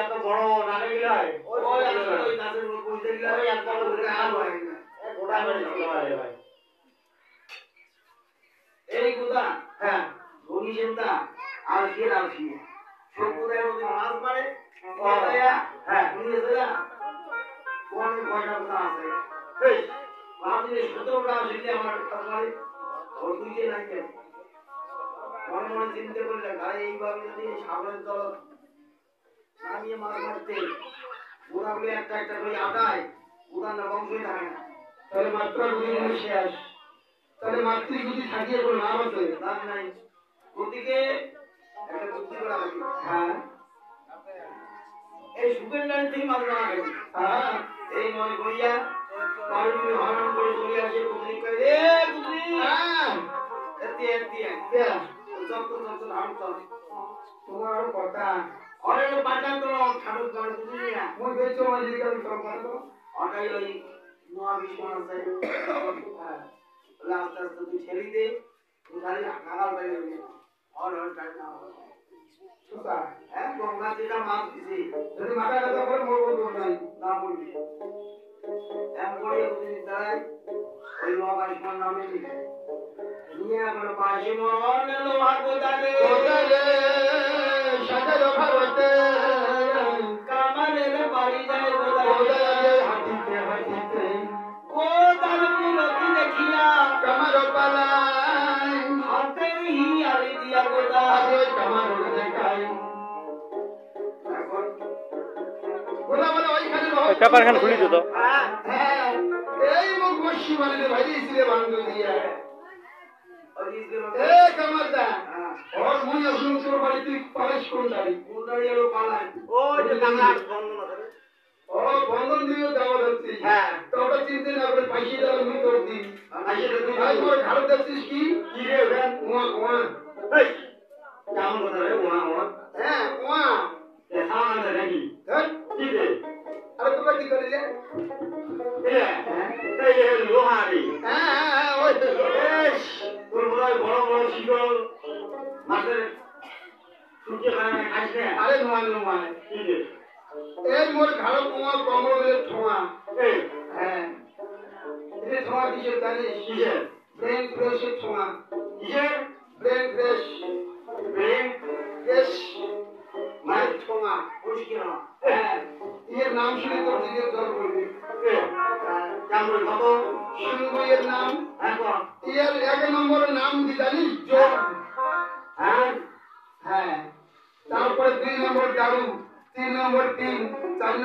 এত বড় নানে গিলাই ওই আসলে ওই গাছের উপর বসে গিলাই এক বড় ধরে আম হয় গোটা মেরে ছিল ভাই এই গোটা হ্যাঁ গনি চিন্তা আর কি নাম ছিল সবুদের মধ্যে মাছ মারে ওয়া হ্যাঁ নিয়ে যা কোন কয়টা কথা আছে এই মাঝে 17টা শিখলে আমার কাছে ওর দুইতে নাই কেন মনে মনে চিন্তা করলে গায়ে এইভাবে যদি সামনের দল নামিয়ে মাছ মারতে ওরা বলে একটা একটা করে আদায় উদান বংশই থাকে না তাহলে মাত্র দুই মিনিট শেষ তাহলে মাতৃ যদি থাকিয়ে কোনো নাম আছে লাভ নাই ওদিকে একটা বুদ্ধি করা লাগে হ্যাঁ এই সুখের লাইন থেকে মাছ মারা গেল হ্যাঁ এই মনে করিয়া পানি হরণ করে চলে আসে বুদ্ধি করে রে বুদ্ধি হ্যাঁ এতে যত ধান তো তোমার কথা অনেক বাঁচা তো খাড়ুক করে বুঝলি না মই বেচো মাঝে কাল তো কথা অটাই ওই নোয়া বিষ্ণু আছে হ্যাঁ আস্তে আস্তে তুই ছেড়ে দে তুই খালি নাগাল বাইরে আর টাইম না সুতা হ্যাঁ গঙ্গা যেটা মাছ দিছি যদি মাথা ব্যথা করে মরবো তো নাই না বলবি এম করে বুঝলি দাঁড়ায় ওই নোয়া বিষ্ণু নামে লিখে নিয়ে আমার পাশে মন লোহার গোদারে সাজা ভারতে কামালের বাড়ি যায় গোদারে হাঁটিতে হাঁটিতে ও তার বিরতি দেখিয়া কামার পালাই হাতে হিয়ারি দিয়া গোদারে কামার দেখাই এখন গোদা বলে ওইখানে ওই পেপারখান খুলি দিত হ্যাঁ এই মুখ বসি মানে ভাই দিছিলে বান্ধব দিয়া এ কামারদা ওর মুই আসুন তোর বাড়িতে পালিশ কোন দাঁড়ি কোন দাঁড়ি এলো পালাই ও যে বাংলা বন্ধন আছে ও বন্ধন দিও দেওয়া হচ্ছে হ্যাঁ তো ওটা চিন্তা না করে পয়সা দাও আমি তোর দিই পয়সা তুই ভাই মোর ঘাড় দেখছিস কি রে ওখান ওয়া এই কেমন কথা রে ওয়া হ্যাঁ ওয়া এ সামান দে নাকি হ্যাঁ কি রে আরে তোমরা কি করিলে হ্যাঁ এই লোহারি হ্যাঁ ওই তোর বড় বড় শিকল মাছের শুকিয়ে খাইছ না আরে নয় কি রে এই মোর ঘাড় কোমা কমলের ঠোয়া এই হ্যাঁ এই ঠোয়া কিসের জানিস কিসের ব্রেন ফ্রেশের ঠোয়া কিসের ব্রেন ফ্রেশ মায়ের ঠোয়া বুঝকি না হ্যাঁ এর নাম শুনে তোর দিকে জল করবি কেমন কত শুনবো এর নাম এখন এর এক নম্বরের নাম কি জানিস জোর হ্যাঁ হ্যাঁ তারপরে 2 নম্বর দারু 3 নম্বর 3 4